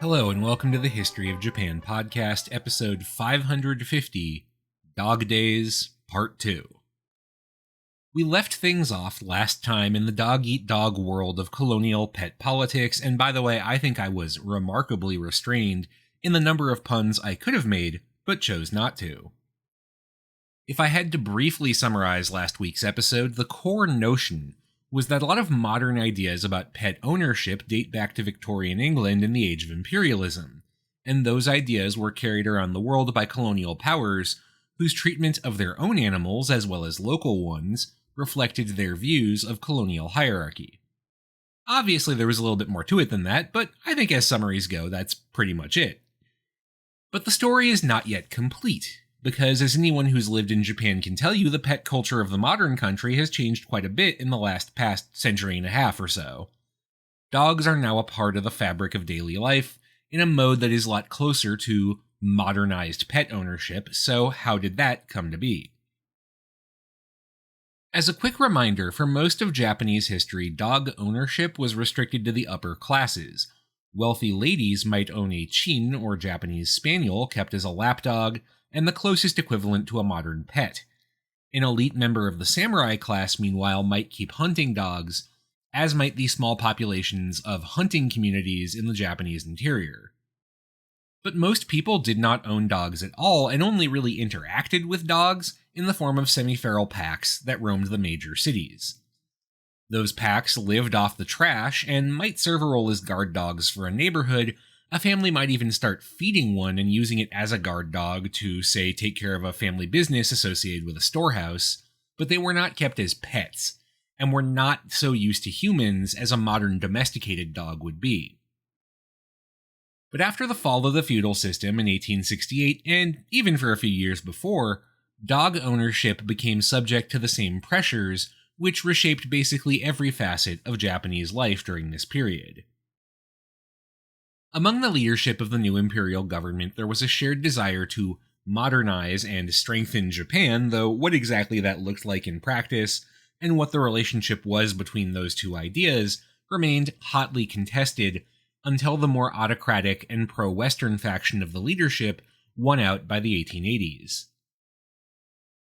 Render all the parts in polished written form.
Hello and welcome to the History of Japan podcast, episode 550, Dog Days, Part 2. We left things off last time in the dog-eat-dog world of colonial pet politics, and by the way, I think I was remarkably restrained in the number of puns I could have made, but chose not to. If I had to briefly summarize last week's episode, the core notion was that a lot of modern ideas about pet ownership date back to Victorian England in the age of imperialism, and those ideas were carried around the world by colonial powers whose treatment of their own animals, as well as local ones, reflected their views of colonial hierarchy. Obviously there was a little bit more to it than that, but I think as summaries go, that's pretty much it. But the story is not yet complete, because as anyone who's lived in Japan can tell you, the pet culture of the modern country has changed quite a bit in the past century and a half or so. Dogs are now a part of the fabric of daily life, in a mode that is a lot closer to modernized pet ownership, so how did that come to be? As a quick reminder, for most of Japanese history, dog ownership was restricted to the upper classes. Wealthy ladies might own a chin or Japanese spaniel kept as a lapdog, and the closest equivalent to a modern pet. An elite member of the samurai class, meanwhile, might keep hunting dogs, as might the small populations of hunting communities in the Japanese interior. But most people did not own dogs at all, and only really interacted with dogs in the form of semi-feral packs that roamed the major cities. Those packs lived off the trash and might serve a role as guard dogs for a neighborhood. A family might even start feeding one and using it as a guard dog to, say, take care of a family business associated with a storehouse, but they were not kept as pets, and were not so used to humans as a modern domesticated dog would be. But after the fall of the feudal system in 1868, and even for a few years before, dog ownership became subject to the same pressures, which reshaped basically every facet of Japanese life during this period. Among the leadership of the new imperial government, there was a shared desire to modernize and strengthen Japan, though what exactly that looked like in practice, and what the relationship was between those two ideas, remained hotly contested until the more autocratic and pro-Western faction of the leadership won out by the 1880s.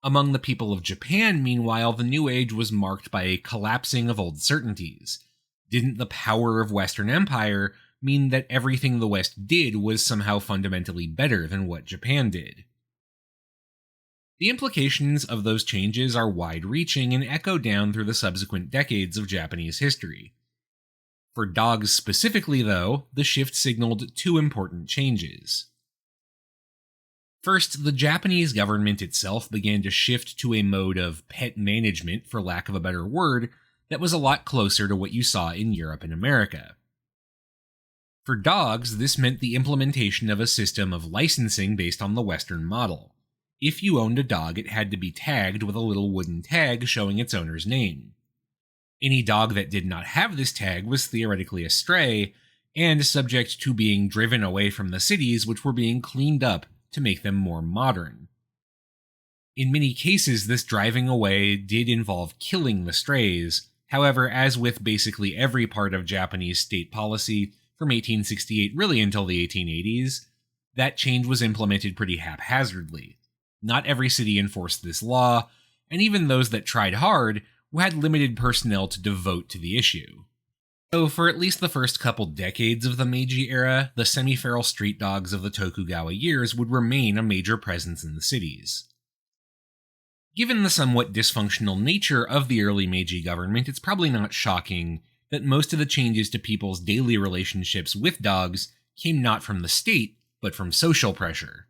Among the people of Japan, meanwhile, the New Age was marked by a collapsing of old certainties. Didn't the power of Western Empire mean that everything the West did was somehow fundamentally better than what Japan did? The implications of those changes are wide-reaching and echo down through the subsequent decades of Japanese history. For dogs specifically, though, the shift signaled two important changes. First, the Japanese government itself began to shift to a mode of pet management, for lack of a better word, that was a lot closer to what you saw in Europe and America. For dogs, this meant the implementation of a system of licensing based on the Western model. If you owned a dog, it had to be tagged with a little wooden tag showing its owner's name. Any dog that did not have this tag was theoretically a stray, and subject to being driven away from the cities which were being cleaned up to make them more modern. In many cases, this driving away did involve killing the strays. However, as with basically every part of Japanese state policy, from 1868 really until the 1880s, that change was implemented pretty haphazardly. Not every city enforced this law, and even those that tried hard had limited personnel to devote to the issue. So for at least the first couple decades of the Meiji era, the semi-feral street dogs of the Tokugawa years would remain a major presence in the cities. Given the somewhat dysfunctional nature of the early Meiji government, it's probably not shocking that most of the changes to people's daily relationships with dogs came not from the state, but from social pressure.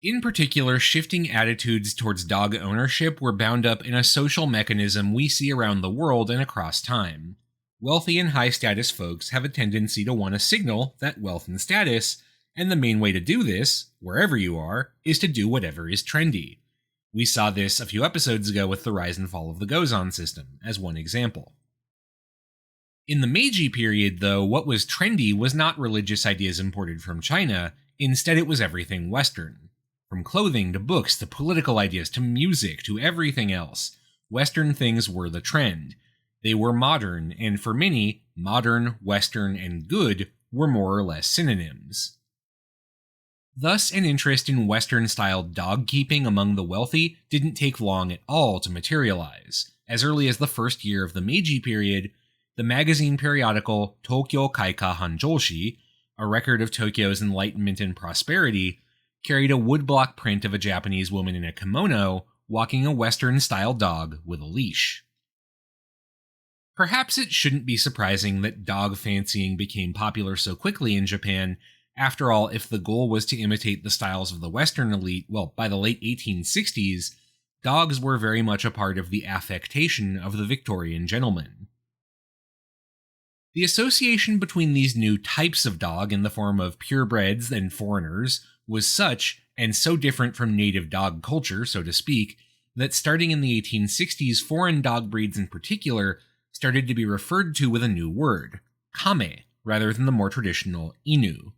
In particular, shifting attitudes towards dog ownership were bound up in a social mechanism we see around the world and across time. Wealthy and high-status folks have a tendency to want to signal that wealth and status, and the main way to do this, wherever you are, is to do whatever is trendy. We saw this a few episodes ago with the rise and fall of the Gozan system, as one example. In the Meiji period, though, what was trendy was not religious ideas imported from China, instead it was everything Western. From clothing to books to political ideas to music to everything else, Western things were the trend. They were modern, and for many, modern, Western, and good were more or less synonyms. Thus, an interest in Western-styled dog keeping among the wealthy didn't take long at all to materialize. As early as the first year of the Meiji period, the magazine periodical Tokyo Kaika Hanjoshi, a record of Tokyo's enlightenment and prosperity, carried a woodblock print of a Japanese woman in a kimono walking a Western-style dog with a leash. Perhaps it shouldn't be surprising that dog fancying became popular so quickly in Japan. After all, if the goal was to imitate the styles of the Western elite, well, by the late 1860s, dogs were very much a part of the affectation of the Victorian gentleman. The association between these new types of dog in the form of purebreds and foreigners was such, and so different from native dog culture, so to speak, that starting in the 1860s, foreign dog breeds in particular started to be referred to with a new word, kame, rather than the more traditional inu.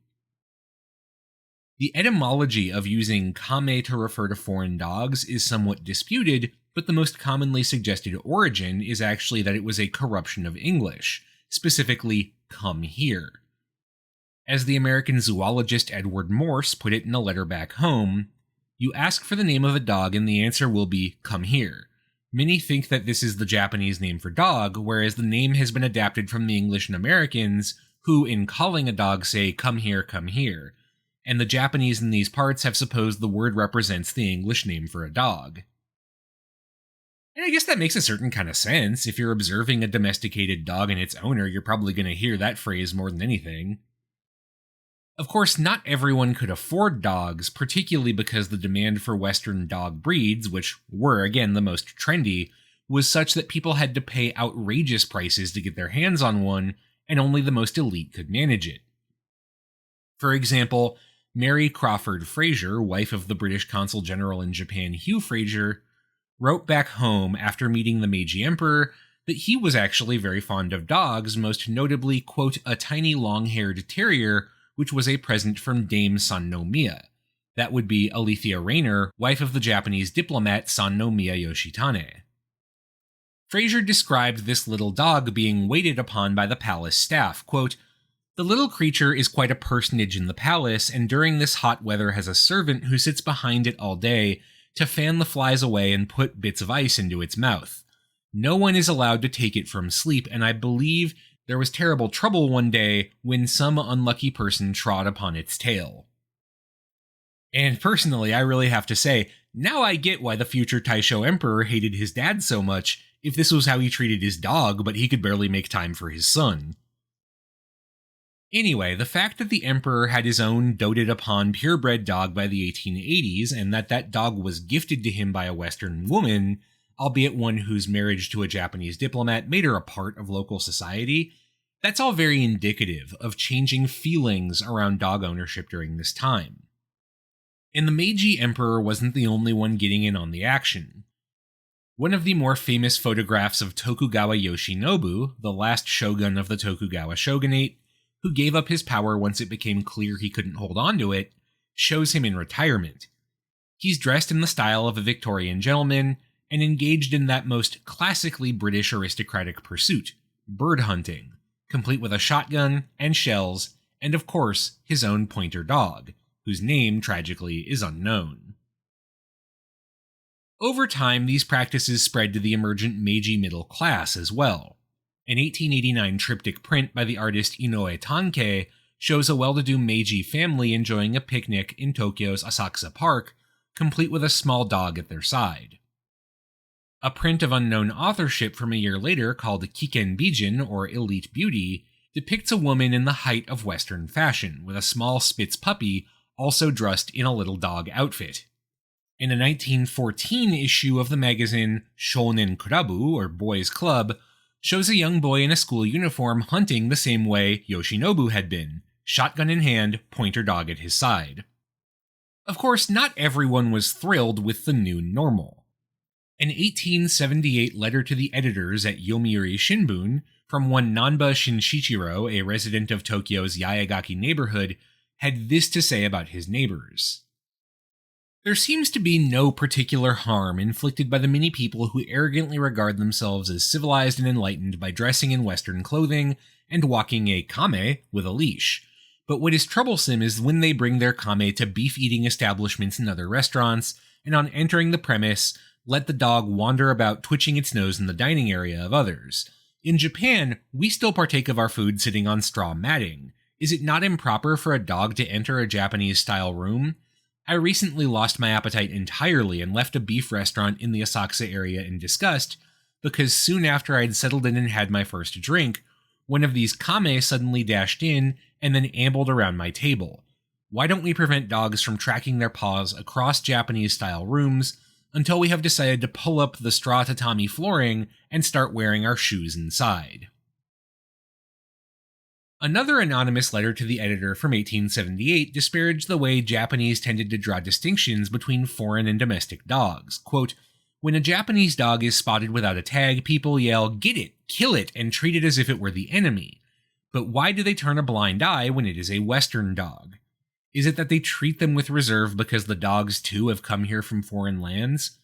The etymology of using kame to refer to foreign dogs is somewhat disputed, but the most commonly suggested origin is actually that it was a corruption of English, specifically, come here. As the American zoologist Edward Morse put it in a letter back home, you ask for the name of a dog and the answer will be, come here. Many think that this is the Japanese name for dog, whereas the name has been adapted from the English and Americans, who in calling a dog say, come here, and the Japanese in these parts have supposed the word represents the English name for a dog. And I guess that makes a certain kind of sense. If you're observing a domesticated dog and its owner, you're probably going to hear that phrase more than anything. Of course, not everyone could afford dogs, particularly because the demand for Western dog breeds, which were, again, the most trendy, was such that people had to pay outrageous prices to get their hands on one, and only the most elite could manage it. For example, Mary Crawford Fraser, wife of the British Consul General in Japan Hugh Fraser, wrote back home after meeting the Meiji Emperor that he was actually very fond of dogs, most notably, quote, a tiny long-haired terrier, which was a present from Dame Sannomiya. That would be Alethea Rayner, wife of the Japanese diplomat Sannomiya Yoshitane. Fraser described this little dog being waited upon by the palace staff, quote, the little creature is quite a personage in the palace, and during this hot weather has a servant who sits behind it all day to fan the flies away and put bits of ice into its mouth. No one is allowed to take it from sleep, and I believe there was terrible trouble one day when some unlucky person trod upon its tail. And personally, I really have to say, now I get why the future Taisho emperor hated his dad so much if this was how he treated his dog, but he could barely make time for his son. Anyway, the fact that the emperor had his own doted-upon purebred dog by the 1880s, and that dog was gifted to him by a Western woman, albeit one whose marriage to a Japanese diplomat made her a part of local society, that's all very indicative of changing feelings around dog ownership during this time. And the Meiji emperor wasn't the only one getting in on the action. One of the more famous photographs of Tokugawa Yoshinobu, the last shogun of the Tokugawa shogunate, who gave up his power once it became clear he couldn't hold on to it, shows him in retirement. He's dressed in the style of a Victorian gentleman, and engaged in that most classically British aristocratic pursuit, bird hunting, complete with a shotgun and shells, and of course, his own pointer dog, whose name, tragically, is unknown. Over time, these practices spread to the emergent Meiji middle class as well. An 1889 triptych print by the artist Inoue Tankei shows a well-to-do Meiji family enjoying a picnic in Tokyo's Asakusa Park, complete with a small dog at their side. A print of unknown authorship from a year later called Kiken Bijin, or Elite Beauty, depicts a woman in the height of Western fashion, with a small Spitz puppy also dressed in a little dog outfit. In a 1914 issue of the magazine Shounen Kurabu, or Boys Club, shows a young boy in a school uniform hunting the same way Yoshinobu had been, shotgun in hand, pointer dog at his side. Of course, not everyone was thrilled with the new normal. An 1878 letter to the editors at Yomiuri Shimbun from one Nanba Shinshichiro, a resident of Tokyo's Yaegaki neighborhood, had this to say about his neighbors. There seems to be no particular harm inflicted by the many people who arrogantly regard themselves as civilized and enlightened by dressing in Western clothing and walking a kame with a leash. But what is troublesome is when they bring their kame to beef-eating establishments and other restaurants, and on entering the premise, let the dog wander about twitching its nose in the dining area of others. In Japan, we still partake of our food sitting on straw matting. Is it not improper for a dog to enter a Japanese-style room? I recently lost my appetite entirely and left a beef restaurant in the Asakusa area in disgust, because soon after I'd settled in and had my first drink, one of these kame suddenly dashed in and then ambled around my table. Why don't we prevent dogs from tracking their paws across Japanese-style rooms until we have decided to pull up the straw tatami flooring and start wearing our shoes inside? Another anonymous letter to the editor from 1878 disparaged the way Japanese tended to draw distinctions between foreign and domestic dogs. Quote, "When a Japanese dog is spotted without a tag, people yell, 'Get it! Kill it!' and treat it as if it were the enemy. But why do they turn a blind eye when it is a Western dog? Is it that they treat them with reserve because the dogs too have come here from foreign lands?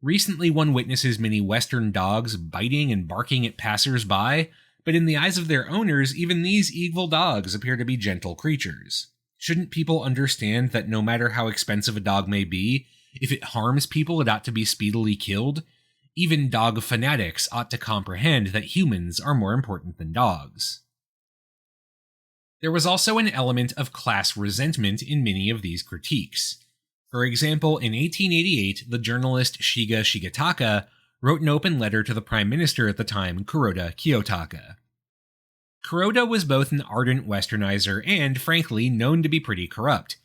Recently one witnesses many Western dogs biting and barking at passers-by, but in the eyes of their owners, even these evil dogs appear to be gentle creatures. Shouldn't people understand that no matter how expensive a dog may be, if it harms people, it ought to be speedily killed? Even dog fanatics ought to comprehend that humans are more important than dogs." There was also an element of class resentment in many of these critiques. For example, in 1888, the journalist Shiga Shigetaka wrote an open letter to the prime minister at the time, Kuroda Kiyotaka. Kuroda was both an ardent westernizer and, frankly, known to be pretty corrupt.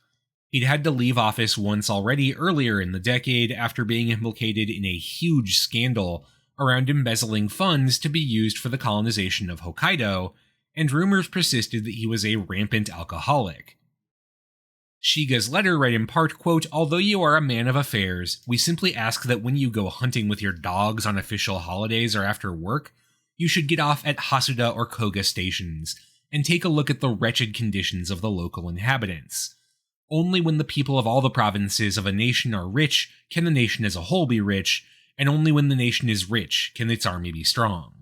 He'd had to leave office once already earlier in the decade after being implicated in a huge scandal around embezzling funds to be used for the colonization of Hokkaido, and rumors persisted that he was a rampant alcoholic. Shiga's letter read in part, quote, "Although you are a man of affairs, we simply ask that when you go hunting with your dogs on official holidays or after work, you should get off at Hasuda or Koga stations, and take a look at the wretched conditions of the local inhabitants. Only when the people of all the provinces of a nation are rich can the nation as a whole be rich, and only when the nation is rich can its army be strong."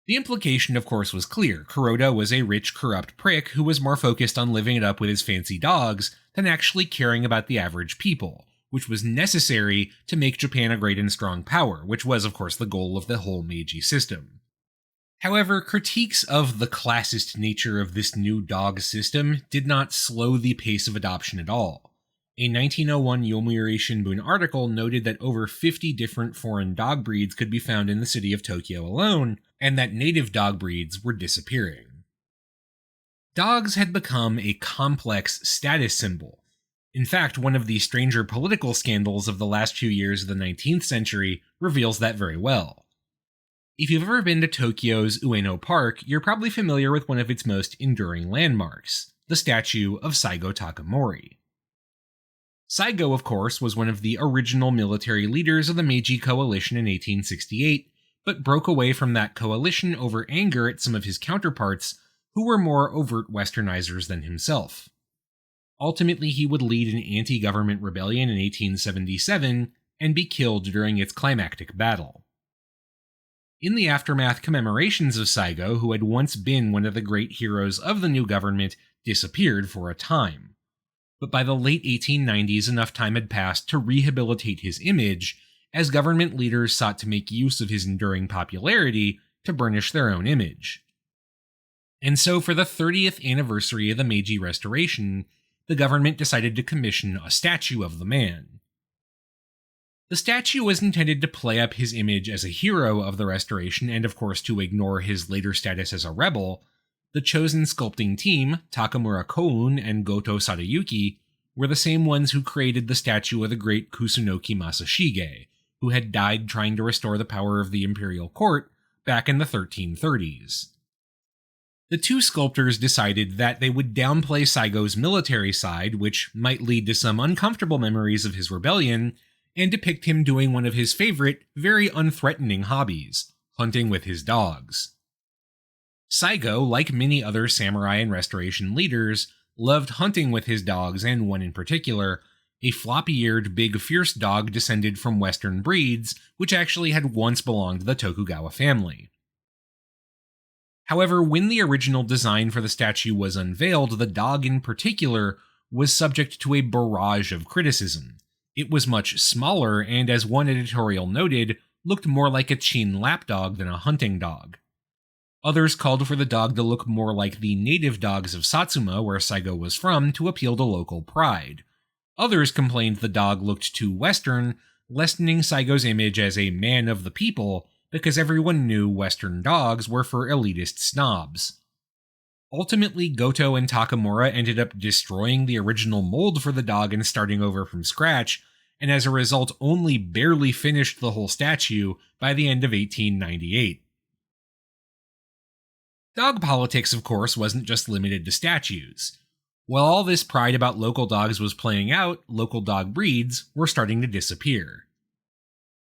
The implication, of course, was clear. Kuroda was a rich, corrupt prick who was more focused on living it up with his fancy dogs than actually caring about the average people, which was necessary to make Japan a great and strong power, which was, of course, the goal of the whole Meiji system. However, critiques of the classist nature of this new dog system did not slow the pace of adoption at all. A 1901 Yomiuri Shimbun article noted that over 50 different foreign dog breeds could be found in the city of Tokyo alone, and that native dog breeds were disappearing. Dogs had become a complex status symbol. In fact, one of the stranger political scandals of the last few years of the 19th century reveals that very well. If you've ever been to Tokyo's Ueno Park, you're probably familiar with one of its most enduring landmarks, the statue of Saigo Takamori. Saigo, of course, was one of the original military leaders of the Meiji coalition in 1868, but broke away from that coalition over anger at some of his counterparts who were more overt westernizers than himself. Ultimately, he would lead an anti-government rebellion in 1877 and be killed during its climactic battle. In the aftermath, commemorations of Saigo, who had once been one of the great heroes of the new government, disappeared for a time. But by the late 1890s, enough time had passed to rehabilitate his image, as government leaders sought to make use of his enduring popularity to burnish their own image. And so, for the 30th anniversary of the Meiji Restoration, the government decided to commission a statue of the man. The statue was intended to play up his image as a hero of the Restoration and, of course, to ignore his later status as a rebel. The chosen sculpting team, Takamura Koun and Goto Sadayuki, were the same ones who created the statue of the great Kusunoki Masashige, who had died trying to restore the power of the imperial court back in the 1330s. The two sculptors decided that they would downplay Saigo's military side, which might lead to some uncomfortable memories of his rebellion, and depict him doing one of his favorite, very unthreatening hobbies, hunting with his dogs. Saigo, like many other samurai and restoration leaders, loved hunting with his dogs, and one in particular, a floppy-eared, big, fierce dog descended from Western breeds, which actually had once belonged to the Tokugawa family. However, when the original design for the statue was unveiled, the dog in particular was subject to a barrage of criticism. It was much smaller and, as one editorial noted, looked more like a Chin lapdog than a hunting dog. Others called for the dog to look more like the native dogs of Satsuma, where Saigo was from, to appeal to local pride. Others complained the dog looked too Western, lessening Saigo's image as a man of the people, because everyone knew Western dogs were for elitist snobs. Ultimately, Goto and Takamura ended up destroying the original mold for the dog and starting over from scratch, and as a result only barely finished the whole statue by the end of 1898. Dog politics, of course, wasn't just limited to statues. While all this pride about local dogs was playing out, local dog breeds were starting to disappear.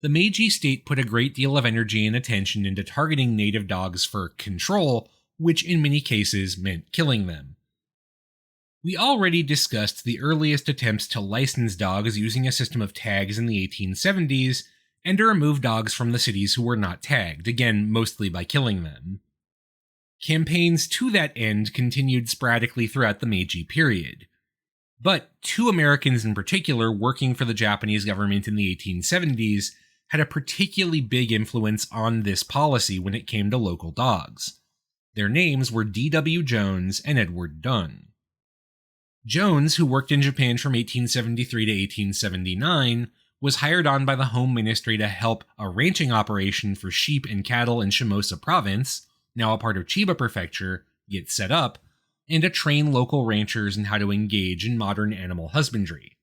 The Meiji state put a great deal of energy and attention into targeting native dogs for control, which in many cases meant killing them. We already discussed the earliest attempts to license dogs using a system of tags in the 1870s, and to remove dogs from the cities who were not tagged, again mostly by killing them. Campaigns to that end continued sporadically throughout the Meiji period. But two Americans in particular working for the Japanese government in the 1870s had a particularly big influence on this policy when it came to local dogs. Their names were D.W. Jones and Edward Dunn. Jones, who worked in Japan from 1873 to 1879, was hired on by the Home Ministry to help a ranching operation for sheep and cattle in Shimosa Province, now a part of Chiba Prefecture, get set up, and to train local ranchers in how to engage in modern animal husbandry.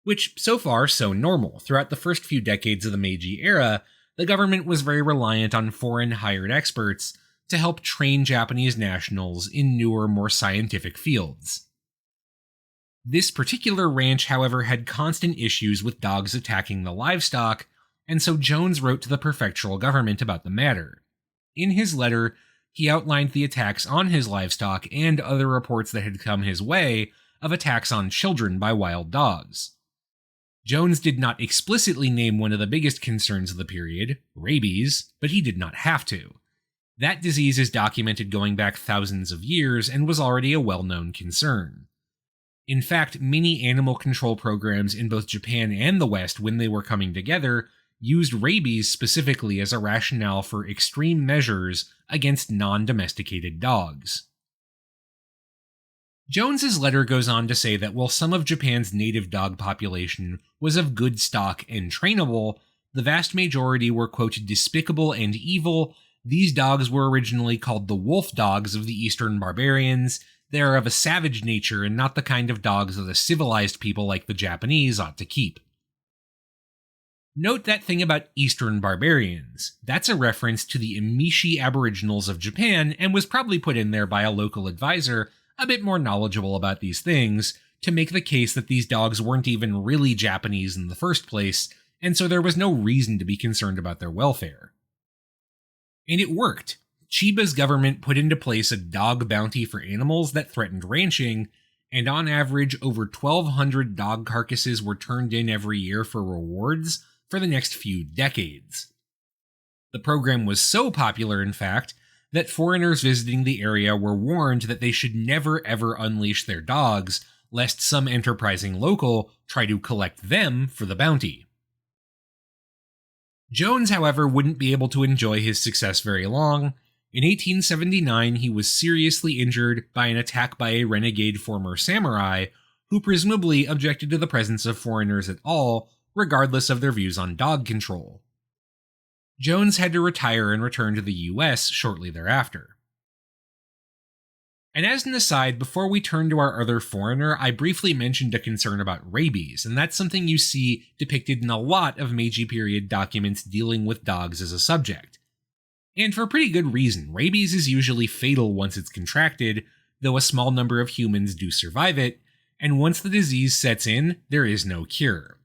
Which, so far, so normal. Throughout the first few decades of the Meiji era, the government was very reliant on foreign hired experts to help train Japanese nationals in newer, more scientific fields. This particular ranch, however, had constant issues with dogs attacking the livestock, and so Jones wrote to the prefectural government about the matter. In his letter, he outlined the attacks on his livestock and other reports that had come his way of attacks on children by wild dogs. Jones did not explicitly name one of the biggest concerns of the period, rabies, but he did not have to. That disease is documented going back thousands of years and was already a well-known concern. In fact, many animal control programs in both Japan and the West, when they were coming together, used rabies specifically as a rationale for extreme measures against non-domesticated dogs. Jones's letter goes on to say that while some of Japan's native dog population was of good stock and trainable, the vast majority were, quote, despicable and evil. These dogs were originally called the wolf dogs of the Eastern barbarians. They are of a savage nature and not the kind of dogs that a civilized people like the Japanese ought to keep. Note that thing about Eastern barbarians. That's a reference to the Emishi Aboriginals of Japan and was probably put in there by a local advisor a bit more knowledgeable about these things to make the case that these dogs weren't even really Japanese in the first place, and so there was no reason to be concerned about their welfare. And it worked. Chiba's government put into place a dog bounty for animals that threatened ranching, and on average over 1,200 dog carcasses were turned in every year for rewards for the next few decades. The program was so popular, in fact, that foreigners visiting the area were warned that they should never ever unleash their dogs, lest some enterprising local try to collect them for the bounty. Jones, however, wouldn't be able to enjoy his success very long. In 1879, he was seriously injured by an attack by a renegade former samurai, who presumably objected to the presence of foreigners at all, regardless of their views on dog control. Jones had to retire and return to the US shortly thereafter. And as an aside, before we turn to our other foreigner, I briefly mentioned a concern about rabies, and that's something you see depicted in a lot of Meiji period documents dealing with dogs as a subject. And for pretty good reason. Rabies is usually fatal once it's contracted, though a small number of humans do survive it, and once the disease sets in, there is no cure.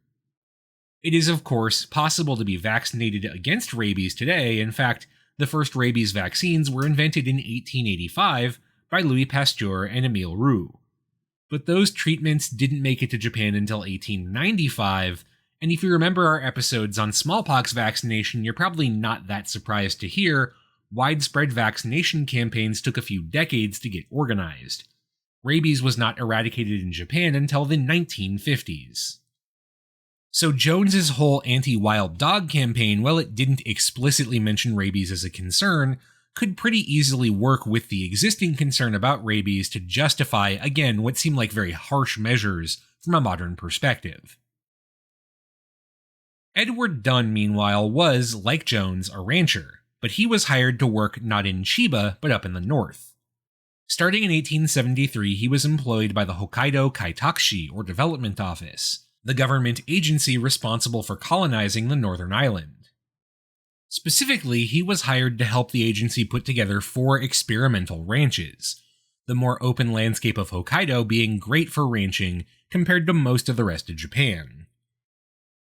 It is, of course, possible to be vaccinated against rabies today. In fact, the first rabies vaccines were invented in 1885 by Louis Pasteur and Emile Roux. But those treatments didn't make it to Japan until 1895, and if you remember our episodes on smallpox vaccination, you're probably not that surprised to hear widespread vaccination campaigns took a few decades to get organized. Rabies was not eradicated in Japan until the 1950s. So Jones's whole anti-wild dog campaign, while it didn't explicitly mention rabies as a concern, could pretty easily work with the existing concern about rabies to justify, again, what seemed like very harsh measures from a modern perspective. Edward Dunn, meanwhile, was, like Jones, a rancher, but he was hired to work not in Chiba, but up in the north. Starting in 1873, he was employed by the Hokkaido Kaitakushi, or Development Office, the government agency responsible for colonizing the northern island. Specifically, he was hired to help the agency put together 4 experimental ranches, the more open landscape of Hokkaido being great for ranching compared to most of the rest of Japan.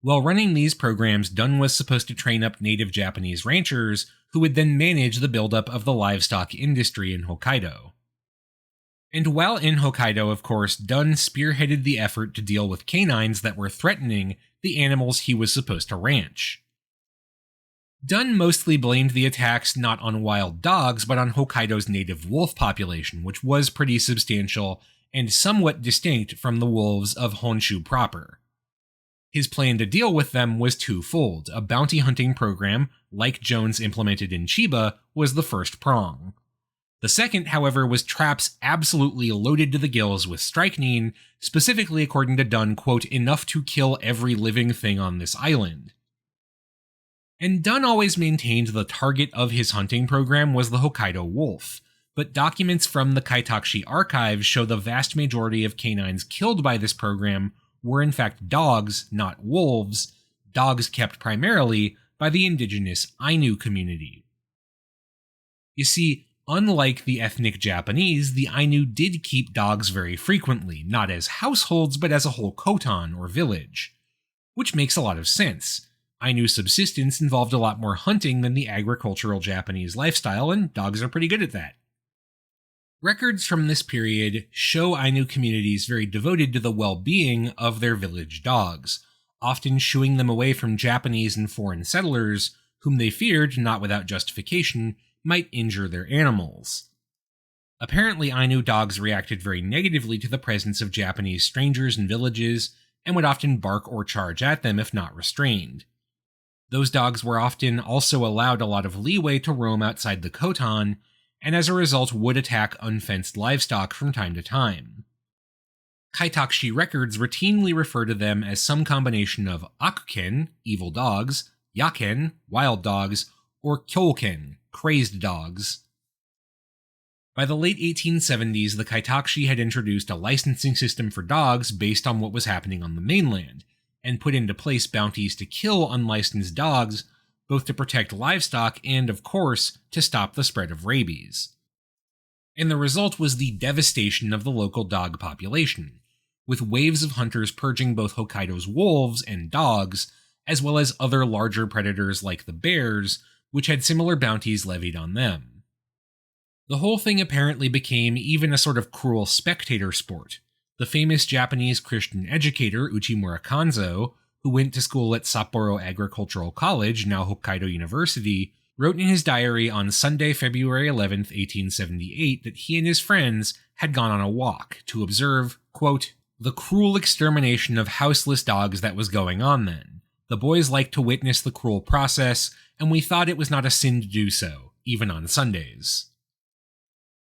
While running these programs, Dunn was supposed to train up native Japanese ranchers who would then manage the buildup of the livestock industry in Hokkaido. And while in Hokkaido, of course, Dunn spearheaded the effort to deal with canines that were threatening the animals he was supposed to ranch. Dunn mostly blamed the attacks not on wild dogs, but on Hokkaido's native wolf population, which was pretty substantial and somewhat distinct from the wolves of Honshu proper. His plan to deal with them was twofold. A bounty hunting program, like Jones implemented in Chiba, was the first prong. The second, however, was traps absolutely loaded to the gills with strychnine, specifically according to Dunn, quote, enough to kill every living thing on this island. And Dunn always maintained the target of his hunting program was the Hokkaido wolf, but documents from the Kaitakushi archives show the vast majority of canines killed by this program were in fact dogs, not wolves, dogs kept primarily by the indigenous Ainu community. You see, unlike the ethnic Japanese, the Ainu did keep dogs very frequently, not as households but as a whole kotan or village. Which makes a lot of sense. Ainu subsistence involved a lot more hunting than the agricultural Japanese lifestyle, and dogs are pretty good at that. Records from this period show Ainu communities very devoted to the well-being of their village dogs, often shooing them away from Japanese and foreign settlers, whom they feared, not without justification, might injure their animals. Apparently, Ainu dogs reacted very negatively to the presence of Japanese strangers in villages, and would often bark or charge at them if not restrained. Those dogs were often also allowed a lot of leeway to roam outside the kotan, and as a result would attack unfenced livestock from time to time. Kaitakushi records routinely refer to them as some combination of akuken, evil dogs, yaken, wild dogs, or kyoken, crazed dogs. By the late 1870s, the Kaitakushi had introduced a licensing system for dogs based on what was happening on the mainland, and put into place bounties to kill unlicensed dogs, both to protect livestock and, of course, to stop the spread of rabies. And the result was the devastation of the local dog population, with waves of hunters purging both Hokkaido's wolves and dogs, as well as other larger predators like the bears, which had similar bounties levied on them. The whole thing apparently became even a sort of cruel spectator sport. The famous Japanese Christian educator Uchimura Kanzo, who went to school at Sapporo Agricultural College, now Hokkaido University, wrote in his diary on Sunday, February 11, 1878, that he and his friends had gone on a walk to observe, quote, the cruel extermination of houseless dogs that was going on then. The boys liked to witness the cruel process, and we thought it was not a sin to do so, even on Sundays.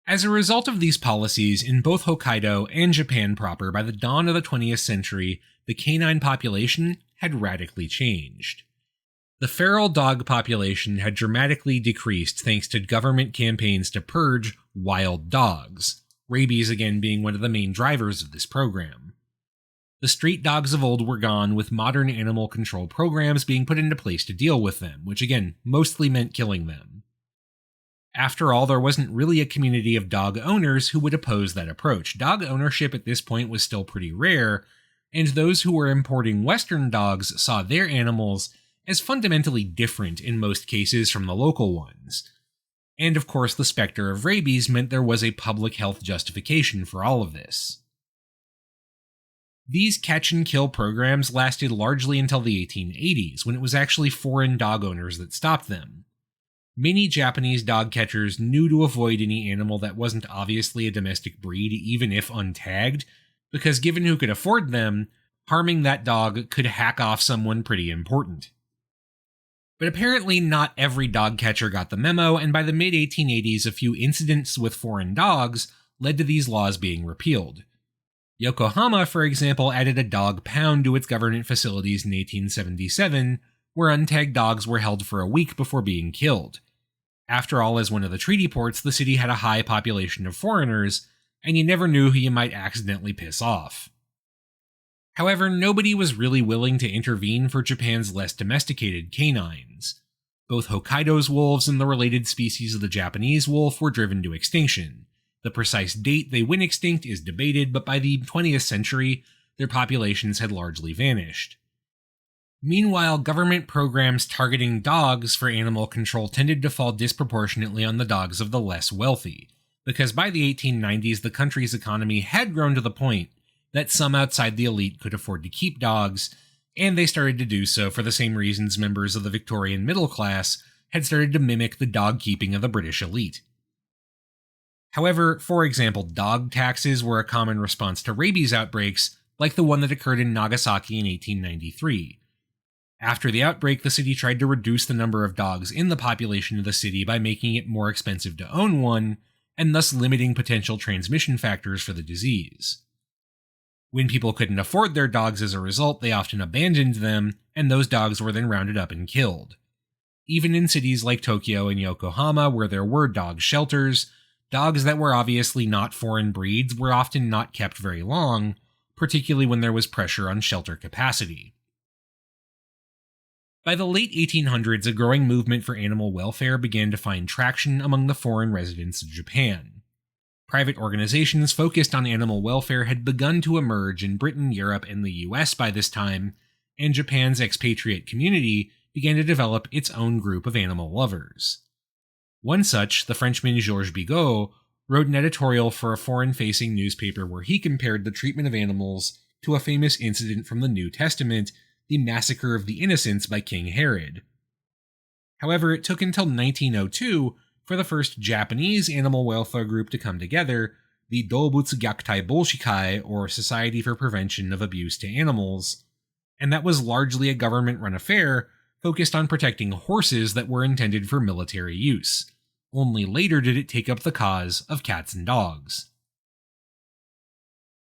As a result of these policies, in both Hokkaido and Japan proper, by the dawn of the 20th century, the canine population had radically changed. The feral dog population had dramatically decreased thanks to government campaigns to purge wild dogs, rabies again being one of the main drivers of this program. The street dogs of old were gone, with modern animal control programs being put into place to deal with them, which again mostly meant killing them. After all, there wasn't really a community of dog owners who would oppose that approach. Dog ownership at this point was still pretty rare, and those who were importing Western dogs saw their animals as fundamentally different in most cases from the local ones. And of course, the specter of rabies meant there was a public health justification for all of this. These catch-and-kill programs lasted largely until the 1880s, when it was actually foreign dog owners that stopped them. Many Japanese dog catchers knew to avoid any animal that wasn't obviously a domestic breed, even if untagged, because given who could afford them, harming that dog could hack off someone pretty important. But apparently not every dog catcher got the memo, and by the mid-1880s a few incidents with foreign dogs led to these laws being repealed. Yokohama, for example, added a dog pound to its government facilities in 1877, where untagged dogs were held for a week before being killed. After all, as one of the treaty ports, the city had a high population of foreigners, and you never knew who you might accidentally piss off. However, nobody was really willing to intervene for Japan's less domesticated canines. Both Hokkaido's wolves and the related species of the Japanese wolf were driven to extinction. The precise date they went extinct is debated, but by the 20th century, their populations had largely vanished. Meanwhile, government programs targeting dogs for animal control tended to fall disproportionately on the dogs of the less wealthy, because by the 1890s the country's economy had grown to the point that some outside the elite could afford to keep dogs, and they started to do so for the same reasons members of the Victorian middle class had started to mimic the dog keeping of the British elite. However, for example, dog taxes were a common response to rabies outbreaks, like the one that occurred in Nagasaki in 1893. After the outbreak, the city tried to reduce the number of dogs in the population of the city by making it more expensive to own one, and thus limiting potential transmission factors for the disease. When people couldn't afford their dogs as a result, they often abandoned them, and those dogs were then rounded up and killed. Even in cities like Tokyo and Yokohama, where there were dog shelters, dogs that were obviously not foreign breeds were often not kept very long, particularly when there was pressure on shelter capacity. By the late 1800s, a growing movement for animal welfare began to find traction among the foreign residents of Japan. Private organizations focused on animal welfare had begun to emerge in Britain, Europe, and the US by this time, and Japan's expatriate community began to develop its own group of animal lovers. One such, the Frenchman Georges Bigot, wrote an editorial for a foreign-facing newspaper where he compared the treatment of animals to a famous incident from the New Testament, the massacre of the innocents by King Herod. However, it took until 1902 for the first Japanese animal welfare group to come together, the Dobutsu Gyakutai Bolshikai, or Society for Prevention of Abuse to Animals, and that was largely a government-run affair focused on protecting horses that were intended for military use. Only later did it take up the cause of cats and dogs.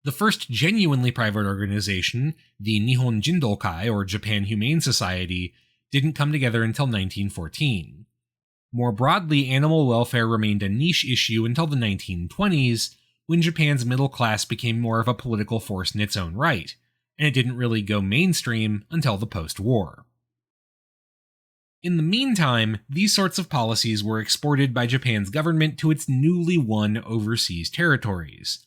The first genuinely private organization, the Nihon Jindokai, or Japan Humane Society, didn't come together until 1914. More broadly, animal welfare remained a niche issue until the 1920s, when Japan's middle class became more of a political force in its own right, and it didn't really go mainstream until the post-war. In the meantime, these sorts of policies were exported by Japan's government to its newly won overseas territories.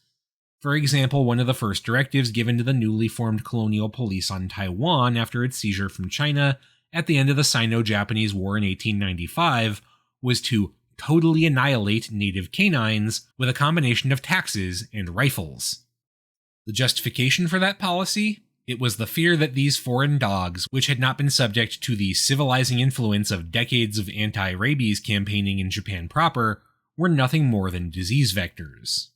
For example, one of the first directives given to the newly formed colonial police on Taiwan after its seizure from China at the end of the Sino-Japanese War in 1895 was to totally annihilate native canines with a combination of taxes and rifles. The justification for that policy? It was the fear that these foreign dogs, which had not been subject to the civilizing influence of decades of anti-rabies campaigning in Japan proper, were nothing more than disease vectors.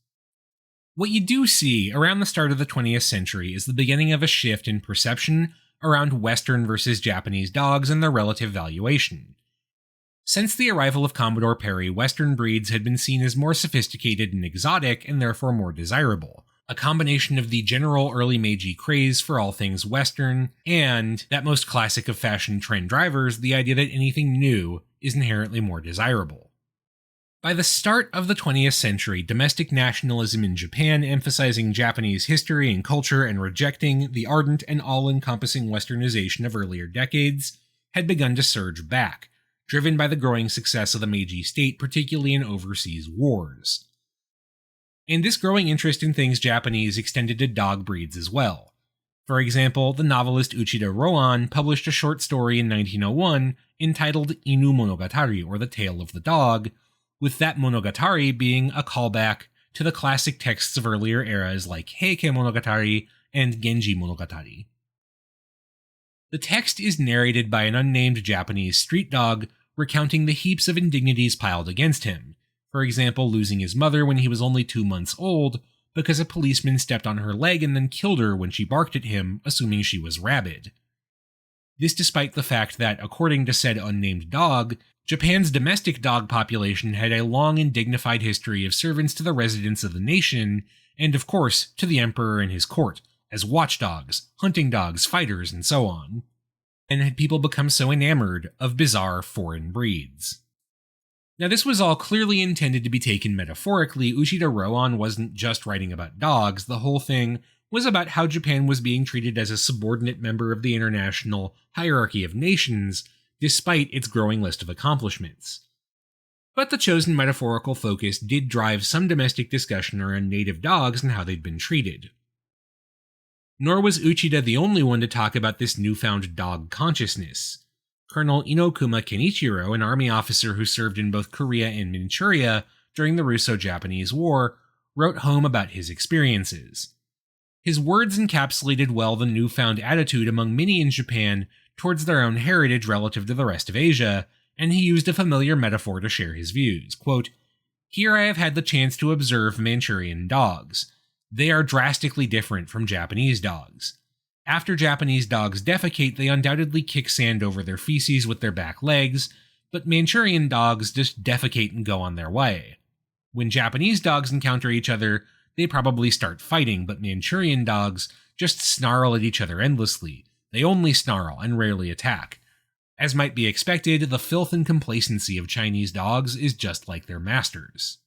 What you do see around the start of the 20th century is the beginning of a shift in perception around Western versus Japanese dogs and their relative valuation. Since the arrival of Commodore Perry, Western breeds had been seen as more sophisticated and exotic and therefore more desirable, a combination of the general early Meiji craze for all things Western, and, that most classic of fashion trend drivers, the idea that anything new is inherently more desirable. By the start of the 20th century, domestic nationalism in Japan, emphasizing Japanese history and culture and rejecting the ardent and all-encompassing westernization of earlier decades, had begun to surge back, driven by the growing success of the Meiji state, particularly in overseas wars. And this growing interest in things Japanese extended to dog breeds as well. For example, the novelist Uchida Roan published a short story in 1901 entitled Inu Monogatari, or The Tale of the Dog, with that monogatari being a callback to the classic texts of earlier eras like Heike Monogatari and Genji Monogatari. The text is narrated by an unnamed Japanese street dog recounting the heaps of indignities piled against him, for example losing his mother when he was only 2 months old because a policeman stepped on her leg and then killed her when she barked at him, assuming she was rabid. This despite the fact that, according to said unnamed dog, Japan's domestic dog population had a long and dignified history of servants to the residents of the nation, and of course, to the emperor and his court, as watchdogs, hunting dogs, fighters, and so on. And had people become so enamored of bizarre foreign breeds. Now, this was all clearly intended to be taken metaphorically. Uchida Roan wasn't just writing about dogs, the whole thing was about how Japan was being treated as a subordinate member of the international hierarchy of nations, despite its growing list of accomplishments. But the chosen metaphorical focus did drive some domestic discussion around native dogs and how they'd been treated. Nor was Uchida the only one to talk about this newfound dog consciousness. Colonel Inokuma Kenichiro, an army officer who served in both Korea and Manchuria during the Russo-Japanese War, wrote home about his experiences. His words encapsulated well the newfound attitude among many in Japan towards their own heritage relative to the rest of Asia, and he used a familiar metaphor to share his views. Quote, "Here I have had the chance to observe Manchurian dogs. They are drastically different from Japanese dogs. After Japanese dogs defecate, they undoubtedly kick sand over their feces with their back legs, but Manchurian dogs just defecate and go on their way. When Japanese dogs encounter each other, they probably start fighting, but Manchurian dogs just snarl at each other endlessly. They only snarl and rarely attack. As might be expected, the filth and complacency of Chinese dogs is just like their masters."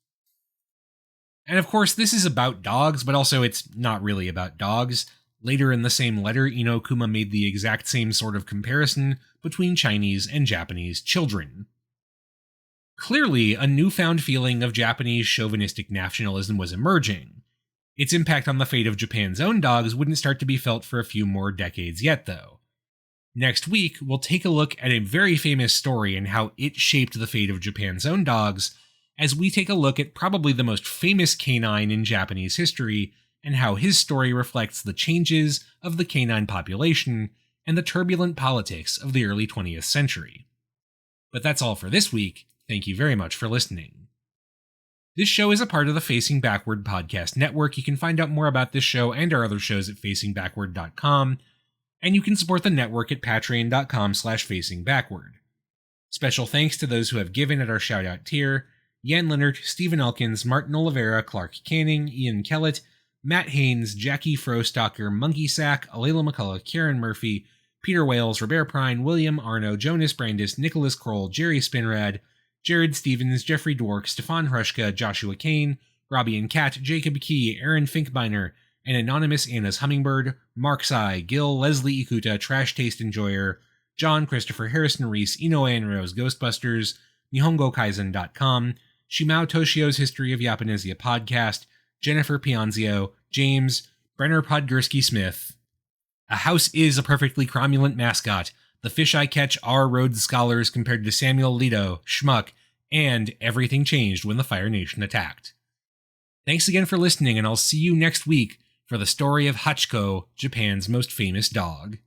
And of course, this is about dogs, but also it's not really about dogs. Later in the same letter, Inokuma made the exact same sort of comparison between Chinese and Japanese children. Clearly, a newfound feeling of Japanese chauvinistic nationalism was emerging. Its impact on the fate of Japan's own dogs wouldn't start to be felt for a few more decades yet, though. Next week, we'll take a look at a very famous story and how it shaped the fate of Japan's own dogs, as we take a look at probably the most famous canine in Japanese history, and how his story reflects the changes of the canine population and the turbulent politics of the early 20th century. But that's all for this week. Thank you very much for listening. This show is a part of the Facing Backward podcast network. You can find out more about this show and our other shows at facingbackward.com, and you can support the network at patreon.com/facingbackward. Special thanks to those who have given at our shoutout tier: Jan Leonard, Stephen Elkins, Martin Oliveira, Clark Canning, Ian Kellett, Matt Haynes, Jackie Frostocker, Monkey Sack, Alayla McCullough, Karen Murphy, Peter Wales, Robert Prine, William Arno, Jonas Brandis, Nicholas Kroll, Jerry Spinrad, Jared Stevens, Jeffrey Dwork, Stefan Hrushka, Joshua Kane, Robbie and Kat, Jacob Key, Aaron Finkbeiner, and Anonymous Anna's Hummingbird, Mark Sai, Gil, Leslie Ikuta, Trash Taste Enjoyer, John Christopher Harrison Reese, Inoue and Rose Ghostbusters, NihongoKaizen.com, Shimao Toshio's History of Japanesia podcast, Jennifer Pianzio, James, Brenner Podgursky Smith. A house is a perfectly cromulent mascot. The fish I catch are Rhodes Scholars compared to Samuel Alito, Schmuck, and everything changed when the Fire Nation attacked. Thanks again for listening, and I'll see you next week for the story of Hachiko, Japan's most famous dog.